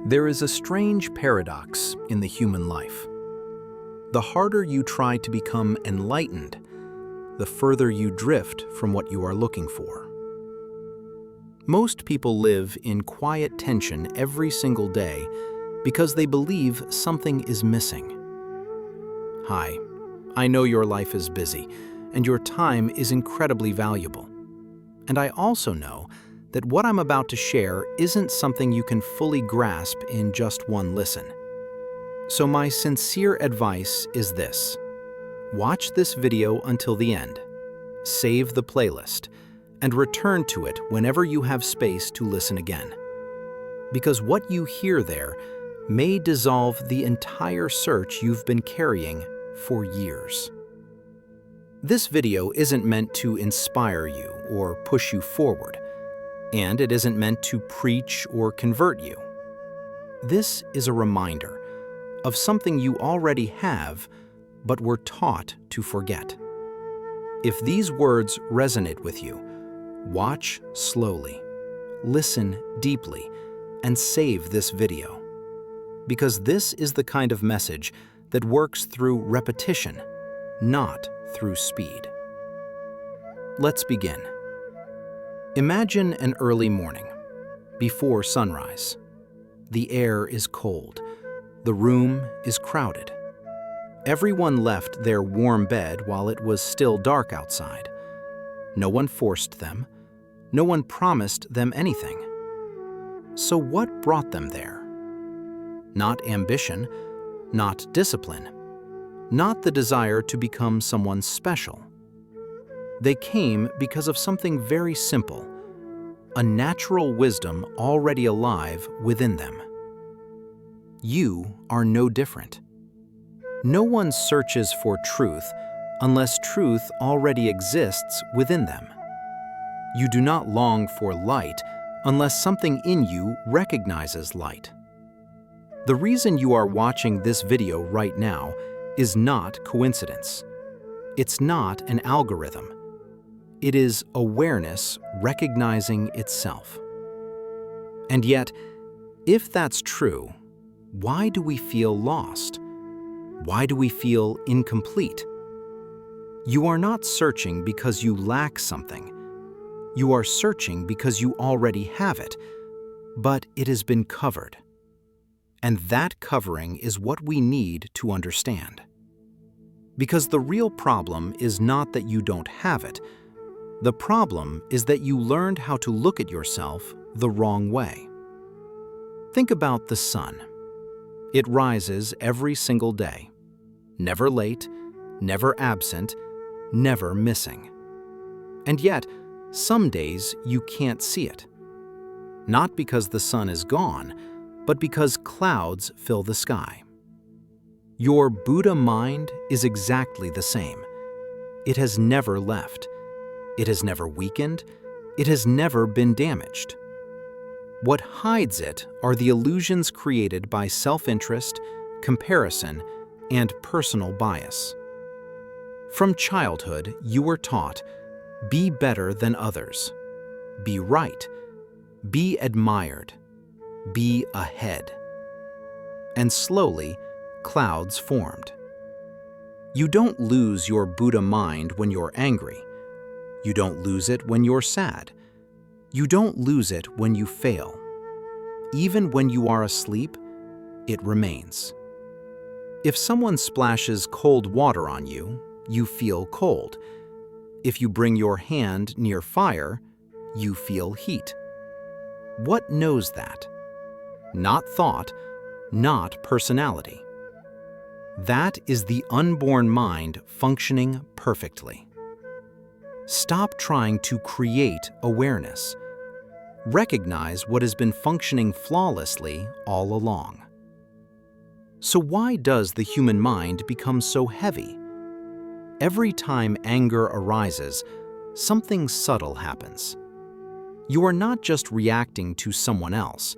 There is a strange paradox in the human life. The harder you try to become enlightened, the further you drift from what you are looking for. Most people live in quiet tension every single day because they believe something is missing. Hi, I know your life is busy and your time is incredibly valuable. And I also know that what I'm about to share isn't something you can fully grasp in just one listen. So my sincere advice is this: watch this video until the end, save the playlist, and return to it whenever you have space to listen again. Because what you hear there may dissolve the entire search you've been carrying for years. This video isn't meant to inspire you or push you forward, and it isn't meant to preach or convert you. This is a reminder of something you already have, but were taught to forget. If these words resonate with you, watch slowly, listen deeply, and save this video. Because this is the kind of message that works through repetition, not through speed. Let's begin. Imagine an early morning, before sunrise. The air is cold. The room is crowded. Everyone left their warm bed while it was still dark outside. No one forced them. No one promised them anything. So what brought them there? Not ambition, not discipline, not the desire to become someone special. They came because of something very simple, a natural wisdom already alive within them. You are no different. No one searches for truth unless truth already exists within them. You do not long for light unless something in you recognizes light. The reason you are watching this video right now is not coincidence. It's not an algorithm. It is awareness recognizing itself. And yet, if that's true, why do we feel lost? Why do we feel incomplete? You are not searching because you lack something. You are searching because you already have it, but it has been covered. And that covering is what we need to understand. Because the real problem is not that you don't have it. The problem is that you learned how to look at yourself the wrong way. Think about the sun. It rises every single day, never late, never absent, never missing. And yet, some days you can't see it. Not because the sun is gone, but because clouds fill the sky. Your Buddha mind is exactly the same. It has never left. It has never weakened. It has never been damaged. What hides it are the illusions created by self-interest, comparison, and personal bias. From childhood, you were taught, be better than others, be right, be admired, be ahead. And slowly, clouds formed. You don't lose your Buddha mind when you're angry. You don't lose it when you're sad. You don't lose it when you fail. Even when you are asleep, it remains. If someone splashes cold water on you, you feel cold. If you bring your hand near fire, you feel heat. What knows that? Not thought, not personality. That is the unborn mind functioning perfectly. Stop trying to create awareness. Recognize what has been functioning flawlessly all along. So why does the human mind become so heavy? Every time anger arises, something subtle happens. You are not just reacting to someone else.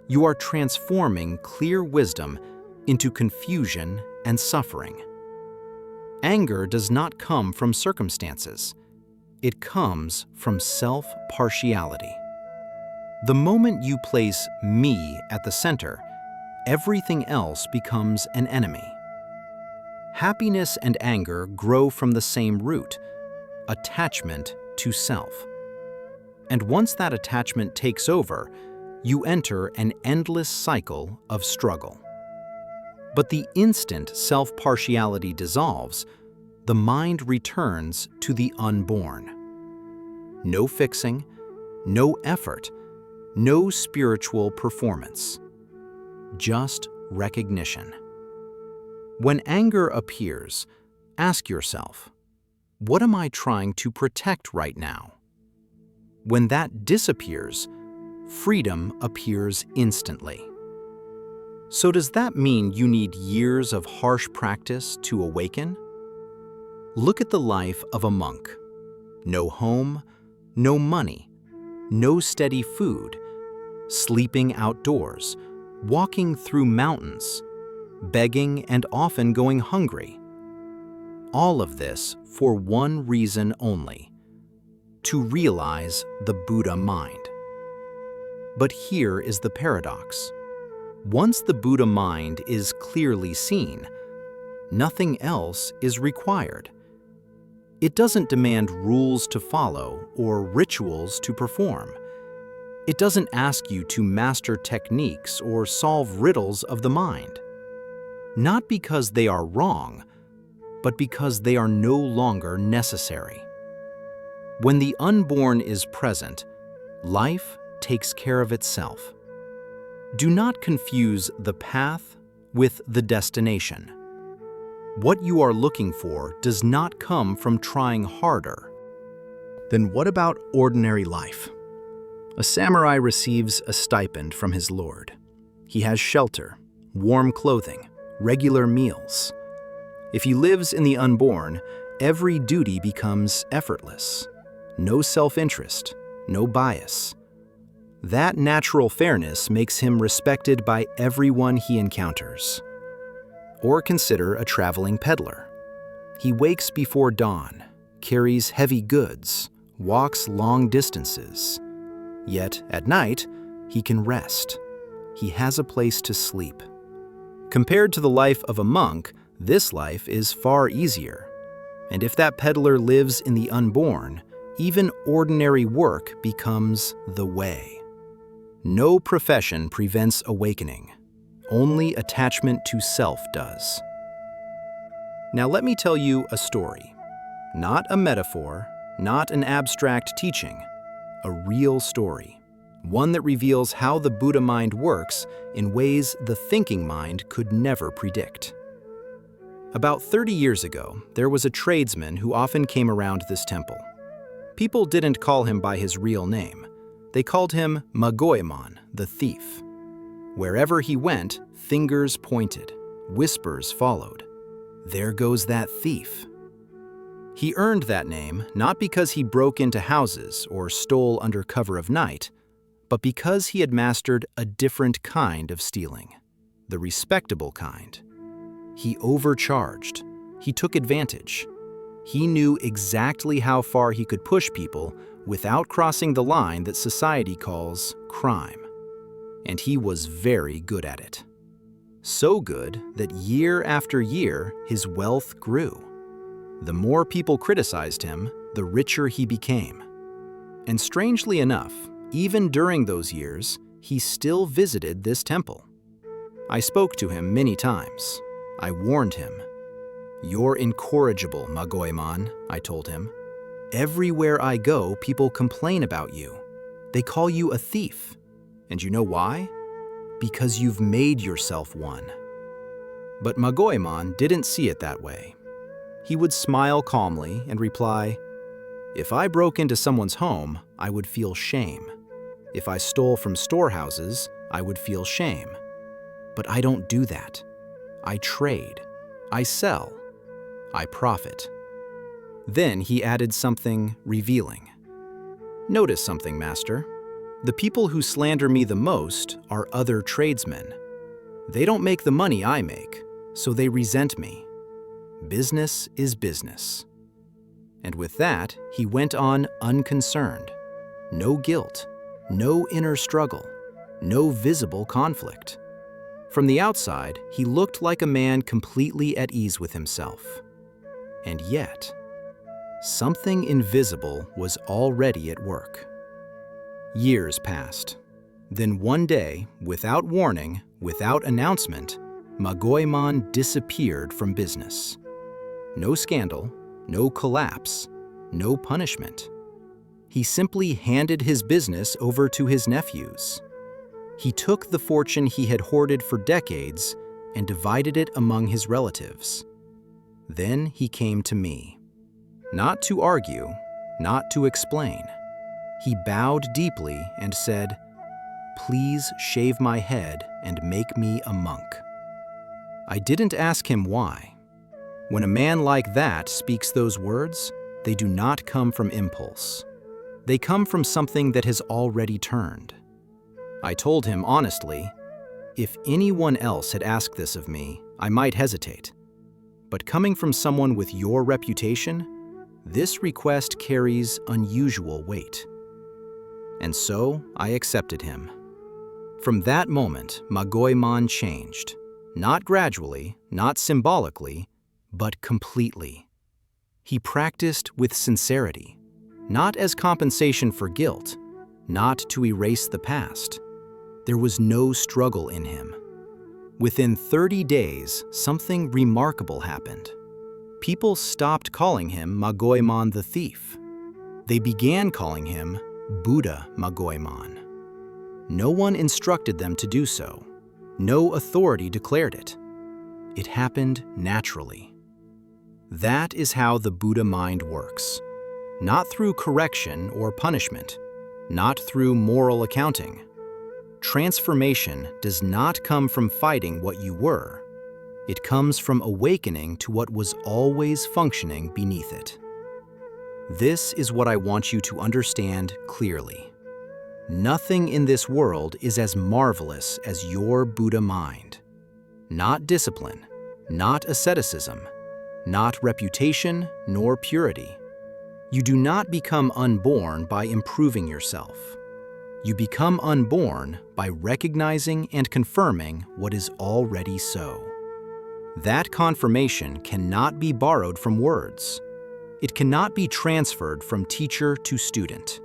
You are transforming clear wisdom into confusion and suffering. Anger does not come from circumstances. It comes from self-partiality. The moment you place me at the center, everything else becomes an enemy. Happiness and anger grow from the same root, attachment to self. And once that attachment takes over, you enter an endless cycle of struggle. But the instant self-partiality dissolves, the mind returns to the unborn. No fixing, no effort, no spiritual performance. Just recognition. When anger appears, ask yourself, what am I trying to protect right now? When that disappears, freedom appears instantly. So does that mean you need years of harsh practice to awaken? Look at the life of a monk. No home, no money, no steady food, sleeping outdoors, walking through mountains, begging and often going hungry. All of this for one reason only: to realize the Buddha mind. But here is the paradox. Once the Buddha mind is clearly seen, nothing else is required. It doesn't demand rules to follow or rituals to perform. It doesn't ask you to master techniques or solve riddles of the mind. Not because they are wrong, but because they are no longer necessary. When the unborn is present, life takes care of itself. Do not confuse the path with the destination. What you are looking for does not come from trying harder. Then what about ordinary life? A samurai receives a stipend from his lord. He has shelter, warm clothing, regular meals. If he lives in the unborn, every duty becomes effortless. No self-interest, no bias. That natural fairness makes him respected by everyone he encounters. Or consider a traveling peddler. He wakes before dawn, carries heavy goods, walks long distances. Yet at night, he can rest. He has a place to sleep. Compared to the life of a monk, this life is far easier. And if that peddler lives in the unborn, even ordinary work becomes the way. No profession prevents awakening. Only attachment to self does. Now let me tell you a story. Not a metaphor, not an abstract teaching. A real story. One that reveals how the Buddha mind works in ways the thinking mind could never predict. About 30 years ago, there was a tradesman who often came around this temple. People didn't call him by his real name. They called him Magoemon, the thief. Wherever he went, fingers pointed, whispers followed. There goes that thief. He earned that name not because he broke into houses or stole under cover of night, but because he had mastered a different kind of stealing, the respectable kind. He overcharged. He took advantage. He knew exactly how far he could push people without crossing the line that society calls crime. And he was very good at it. So good that year after year, his wealth grew. The more people criticized him, the richer he became. And strangely enough, even during those years, he still visited this temple. I spoke to him many times. I warned him. "You're incorrigible, Magoemon," I told him. "Everywhere I go, people complain about you. They call you a thief. And you know why? Because you've made yourself one." But Magoemon didn't see it that way. He would smile calmly and reply, "If I broke into someone's home, I would feel shame. If I stole from storehouses, I would feel shame. But I don't do that. I trade. I sell. I profit." Then he added something revealing. "Notice something, Master. The people who slander me the most are other tradesmen. They don't make the money I make, so they resent me. Business is business." And with that, he went on unconcerned. No guilt, no inner struggle, no visible conflict. From the outside, he looked like a man completely at ease with himself. And yet, something invisible was already at work. Years passed. Then one day, without warning, without announcement, Magoemon disappeared from business. No scandal, no collapse, no punishment. He simply handed his business over to his nephews. He took the fortune he had hoarded for decades and divided it among his relatives. Then he came to me. Not to argue, not to explain. He bowed deeply and said, "Please shave my head and make me a monk." I didn't ask him why. When a man like that speaks those words, they do not come from impulse. They come from something that has already turned. I told him honestly, if anyone else had asked this of me, I might hesitate. But coming from someone with your reputation, this request carries unusual weight. And so I accepted him. From that moment, Magoemon changed. Not gradually, not symbolically, but completely. He practiced with sincerity, not as compensation for guilt, not to erase the past. There was no struggle in him. Within 30 days, something remarkable happened. People stopped calling him Magoemon the Thief. They began calling him Buddha Magoemon. No one instructed them to do so. No authority declared it. It happened naturally. That is how the Buddha mind works. Not through correction or punishment, not through moral accounting. Transformation does not come from fighting what you were. It comes from awakening to what was always functioning beneath it. This is what I want you to understand clearly. Nothing in this world is as marvelous as your Buddha mind. Not discipline, not asceticism, not reputation, nor purity. You do not become unborn by improving yourself. You become unborn by recognizing and confirming what is already so. That confirmation cannot be borrowed from words. It cannot be transferred from teacher to student.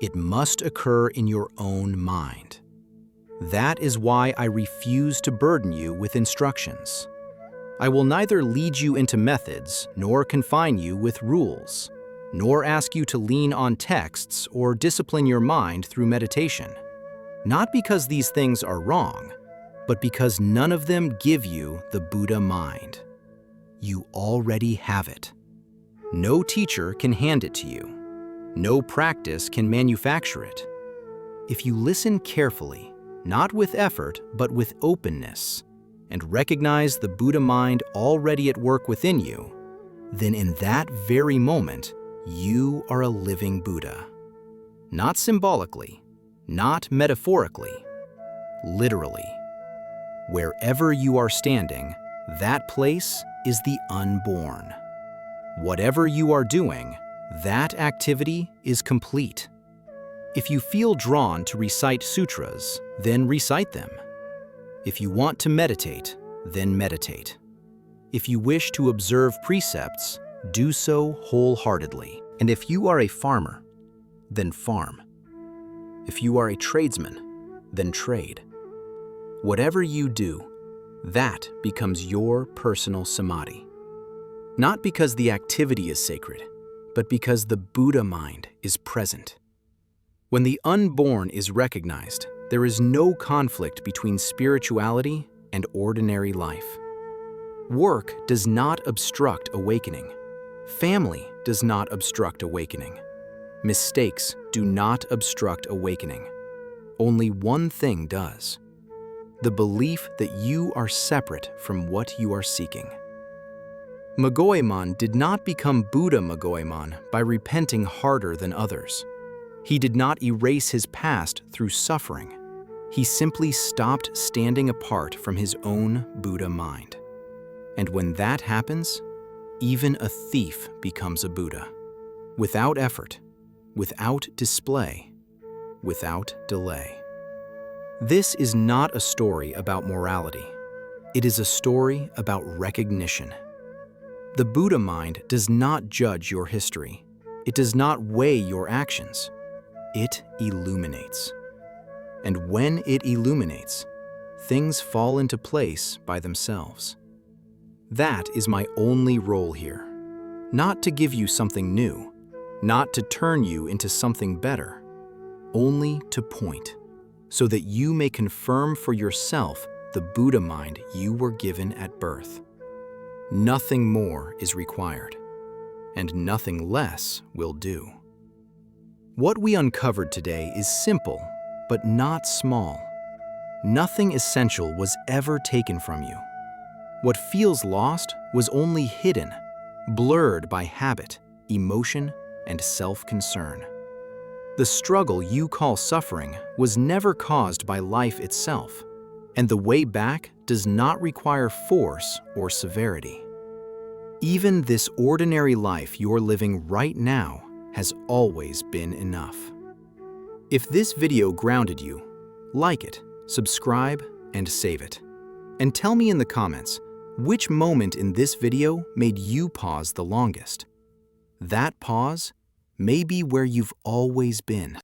It must occur in your own mind. That is why I refuse to burden you with instructions. I will neither lead you into methods nor confine you with rules, nor ask you to lean on texts or discipline your mind through meditation. Not because these things are wrong, but because none of them give you the Buddha mind. You already have it. No teacher can hand it to you. No practice can manufacture it. If you listen carefully, not with effort, but with openness, and recognize the Buddha mind already at work within you, then in that very moment, you are a living Buddha. Not symbolically, not metaphorically, literally. Wherever you are standing, that place is the unborn. Whatever you are doing, that activity is complete. If you feel drawn to recite sutras, then recite them. If you want to meditate, then meditate. If you wish to observe precepts, do so wholeheartedly. And if you are a farmer, then farm. If you are a tradesman, then trade. Whatever you do, that becomes your personal samadhi. Not because the activity is sacred, but because the Buddha mind is present. When the unborn is recognized, there is no conflict between spirituality and ordinary life. Work does not obstruct awakening. Family does not obstruct awakening. Mistakes do not obstruct awakening. Only one thing does: the belief that you are separate from what you are seeking. Magoemon did not become Buddha Magoemon by repenting harder than others. He did not erase his past through suffering. He simply stopped standing apart from his own Buddha mind. And when that happens, even a thief becomes a Buddha. Without effort, without display, without delay. This is not a story about morality. It is a story about recognition. The Buddha mind does not judge your history. It does not weigh your actions. It illuminates. And when it illuminates, things fall into place by themselves. That is my only role here. Not to give you something new, not to turn you into something better, only to point, so that you may confirm for yourself the Buddha mind you were given at birth. Nothing more is required, and nothing less will do. What we uncovered today is simple, but not small. Nothing essential was ever taken from you. What feels lost was only hidden, blurred by habit, emotion, and self-concern. The struggle you call suffering was never caused by life itself, and the way back does not require force or severity. Even this ordinary life you're living right now has always been enough. If this video grounded you, like it, subscribe, and save it. And tell me in the comments, which moment in this video made you pause the longest? That pause may be where you've always been.